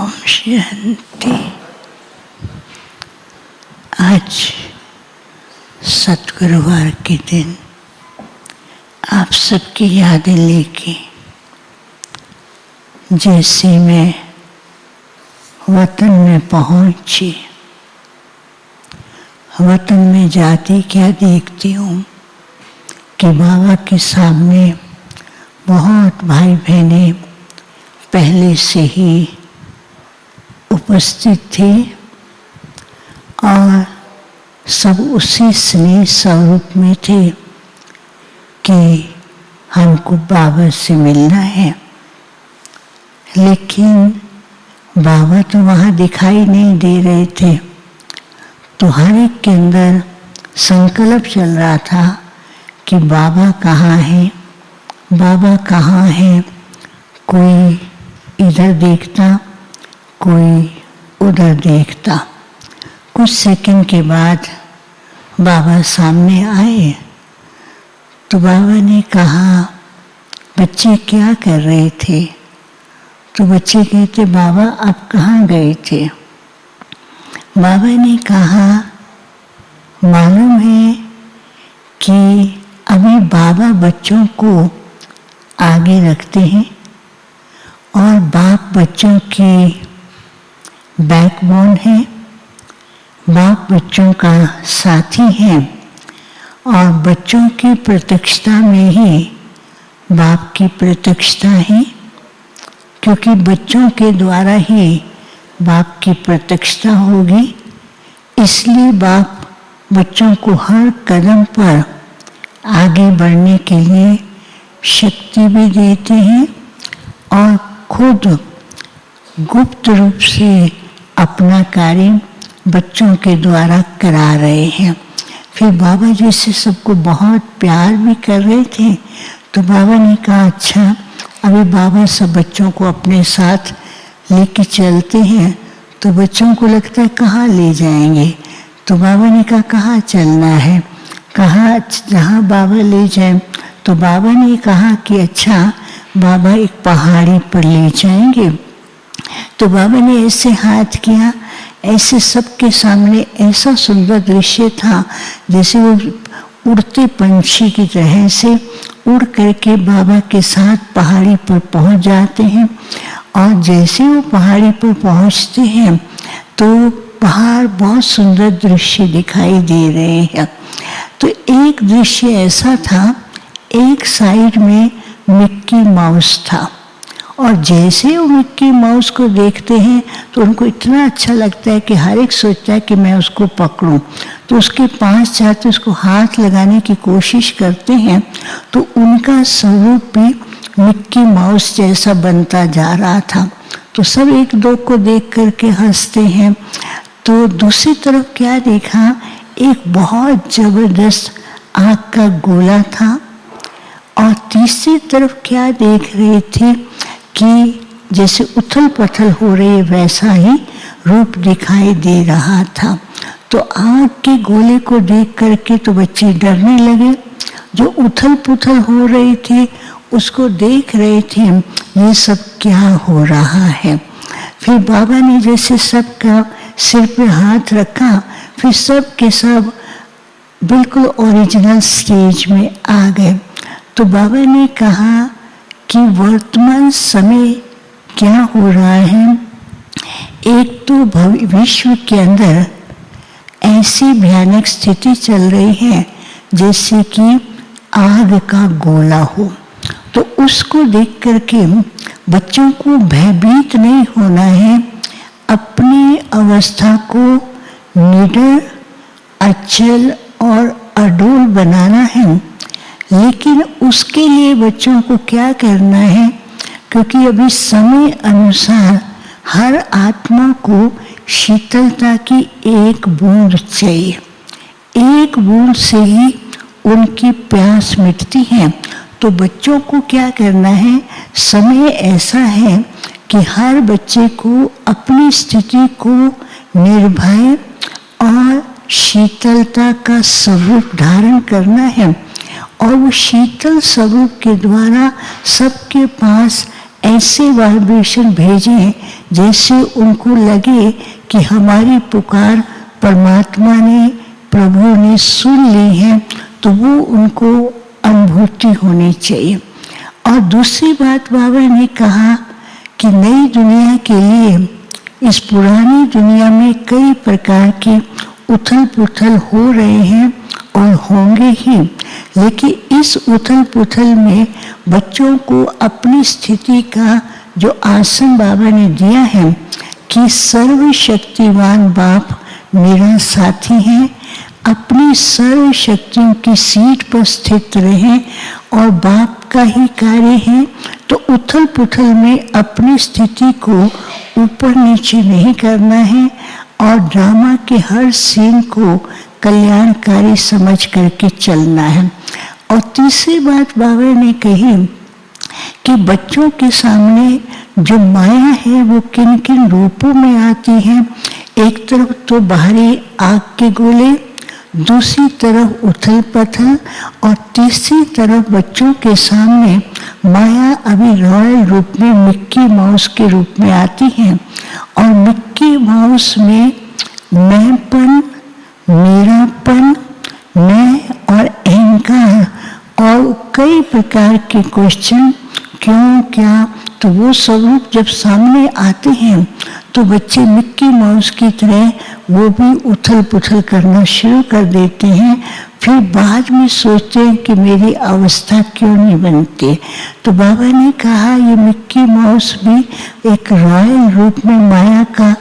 ओम शांति। आज सतगुरुवार के दिन आप सबकी यादें लेके जैसे मैं वतन में पहुंची, वतन में जाती क्या देखती हूँ कि बाबा के सामने बहुत भाई बहनें पहले से ही उपस्थित थे और सब उसी स्नेह स्वरूप में थे कि हमको बाबा से मिलना है। लेकिन बाबा तो वहाँ दिखाई नहीं दे रहे थे, तो हर एक के अंदर संकल्प चल रहा था कि बाबा कहाँ है, बाबा कहाँ है। कोई इधर देखता, कोई उधर देखता। कुछ सेकंड के बाद बाबा सामने आए तो बाबा ने कहा, बच्चे क्या कर रहे थे? तो बच्चे कहते, बाबा आप कहाँ गए थे? बाबा ने कहा, मालूम है कि अभी बाबा बच्चों को आगे रखते हैं और बाप बच्चों की बैकबोन है, बाप बच्चों का साथी है और बच्चों की प्रत्यक्षता में ही बाप की प्रत्यक्षता है, क्योंकि बच्चों के द्वारा ही बाप की प्रत्यक्षता होगी। इसलिए बाप बच्चों को हर कदम पर आगे बढ़ने के लिए शक्ति भी देते हैं और खुद गुप्त रूप से अपना कार्य बच्चों के द्वारा करा रहे हैं। फिर बाबा जी से सबको बहुत प्यार भी कर रहे थे, तो बाबा ने कहा, अच्छा अभी बाबा सब बच्चों को अपने साथ लेके चलते हैं। तो बच्चों को लगता है कहाँ ले जाएंगे, तो बाबा ने कहा कहाँ चलना है, कहा जहाँ बाबा ले जाए। तो बाबा ने कहा कि अच्छा बाबा एक पहाड़ी पर ले जाएंगे। तो बाबा ने ऐसे हाथ किया, ऐसे सबके सामने ऐसा सुंदर दृश्य था जैसे वो उड़ते पंछी की तरह से उड़ करके बाबा के साथ पहाड़ी पर पहुंच जाते हैं। और जैसे वो पहाड़ी पर पहुंचते हैं तो बाहर बहुत सुंदर दृश्य दिखाई दे रहे हैं। तो एक दृश्य ऐसा था, एक साइड में मिक्की माउस था और जैसे वो मिक्की माउस को देखते हैं तो उनको इतना अच्छा लगता है कि हर एक सोचता है कि मैं उसको पकड़ूं। तो उसके पास जाते उसको हाथ लगाने की कोशिश करते हैं तो उनका स्वरूप भी मिक्की माउस जैसा बनता जा रहा था। तो सब एक दो को देख करके हंसते हैं। तो दूसरी तरफ क्या देखा, एक बहुत जबरदस्त आग का गोला था और तीसरी तरफ क्या देख रहे थे कि जैसे उथल पुथल हो रही वैसा ही रूप दिखाई दे रहा था। तो आग के गोले को देख करके तो बच्चे डरने लगे। जो उथल पुथल हो रहे थे उसको देख रहे थे ये सब क्या हो रहा है। फिर बाबा ने जैसे सबका सिर पे हाथ रखा, फिर सब के सब बिल्कुल ओरिजिनल स्टेज में आ गए। तो बाबा ने कहा कि वर्तमान समय क्या हो रहा है, एक तो विश्व के अंदर ऐसी भयानक स्थिति चल रही है जैसे कि आग का गोला हो। तो उसको देख करके बच्चों को भयभीत नहीं होना है, अपनी अवस्था को निडर, अचल और अडोल बनाना है। लेकिन उसके लिए बच्चों को क्या करना है, क्योंकि अभी समय अनुसार हर आत्मा को शीतलता की एक बूंद चाहिए। एक बूंद से ही उनकी प्यास मिटती है। तो बच्चों को क्या करना है, समय ऐसा है कि हर बच्चे को अपनी स्थिति को निर्भय और शीतलता का स्वरूप धारण करना है और वो शीतल स्वरूप के द्वारा सबके पास ऐसे वाइब्रेशन भेजें जैसे उनको लगे कि हमारी पुकार परमात्मा ने, प्रभु ने सुन ली है, तो वो उनको अनुभूति होनी चाहिए। और दूसरी बात बाबा ने कहा कि नई दुनिया के लिए इस पुरानी दुनिया में कई प्रकार के उथल पुथल हो रहे हैं और होंगे ही, लेकिन इस उथल पुथल में बच्चों को अपनी स्थिति का जो आसन बाबा ने दिया है कि सर्वशक्तिवान बाप मेरा साथी है, अपनी सर्व शक्तियों की सीट पर स्थित रहे और बाप का ही कार्य है, तो उथल पुथल में अपनी स्थिति को ऊपर नीचे नहीं करना है और ड्रामा के हर सीन को कल्याणकारी समझ करके चलना है। और तीसरी बात बाबा ने कही कि बच्चों के सामने जो माया है वो किन किन रूपों में आती है। एक तरफ तो बाहरी आग के गोले, दूसरी तरफ उथल पथल, और तीसरी तरफ बच्चों के सामने माया अभी रॉयल रूप में मिक्की माउस के रूप में आती है। और मिक्की माउस में मैंपन, मेरापन, मैं और अहंकार और कई प्रकार के क्वेश्चन, क्यों, क्या, तो वो स्वरूप जब सामने आते हैं तो बच्चे मिक्की माउस की तरह वो भी उथल पुथल करना शुरू कर देते हैं। फिर बाद में सोचते हैं कि मेरी अवस्था क्यों नहीं बनती। तो बाबा ने कहा ये मिक्की माउस भी एक रॉयल रूप में माया का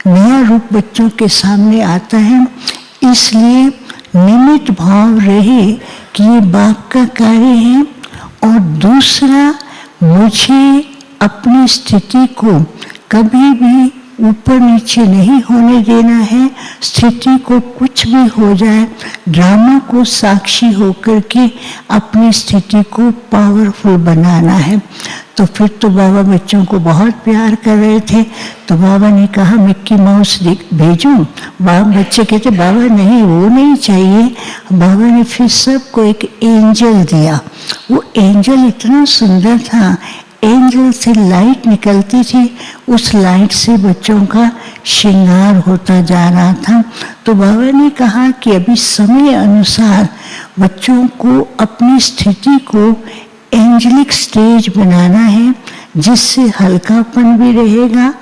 नया रूप बच्चों के सामने आता है। इसलिए निमित्त भाव रहे कि ये बाप का कार्य है। और दूसरा, मुझे अपनी स्थिति को कभी भी ऊपर नीचे नहीं होने देना है। स्थिति को कुछ भी हो जाए, ड्रामा को साक्षी होकर के अपनी स्थिति को पावरफुल बनाना है। तो फिर तो बाबा बच्चों को बहुत प्यार कर रहे थे, तो बाबा ने कहा मिक्की माउस भेजूं। बच्चे कहते बाबा नहीं, वो नहीं चाहिए। बाबा ने फिर सबको एक एंजल दिया। वो एंजल इतना सुंदर था, एंजल से लाइट निकलती थी, उस लाइट से बच्चों का श्रृंगार होता जा रहा था। तो बाबा ने कहा कि अभी समय अनुसार बच्चों को अपनी स्थिति को एंजलिक स्टेज बनाना है, जिससे हल्कापन भी रहेगा,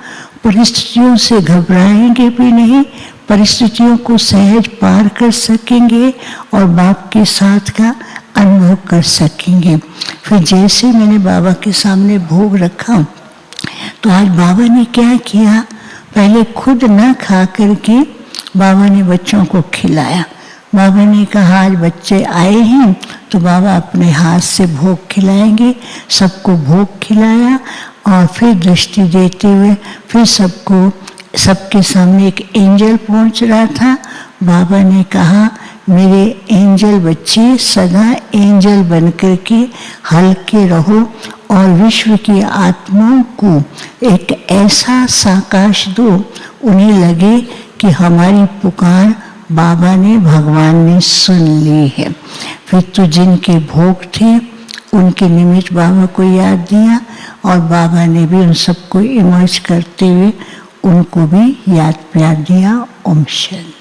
परिस्थितियों से घबराएंगे भी नहीं, परिस्थितियों को सहज पार कर सकेंगे और बाप के साथ का अनुभव कर सकेंगे। फिर जैसे मैंने बाबा के सामने भोग रखा, तो आज बाबा ने क्या किया, पहले खुद न खा करके बाबा ने बच्चों को खिलाया। बाबा ने कहा आज बच्चे आए हैं तो बाबा अपने हाथ से भोग खिलाएंगे। सबको भोग खिलाया और फिर दृष्टि देते हुए फिर सबके सामने एक एंजल पहुंच रहा था। बाबा ने कहा मेरे एंजल बच्चे सदा एंजल बनकर के हल्के रहो और विश्व की आत्माओं को एक ऐसा साकाश दो, उन्हें लगे कि हमारी पुकार बाबा ने, भगवान ने सुन ली है। फिर तो जिनके भोग थे उनके निमित्त बाबा को याद दिया और बाबा ने भी उन सबको इमर्ज करते हुए उनको भी याद प्यार दिया। ओम शांति।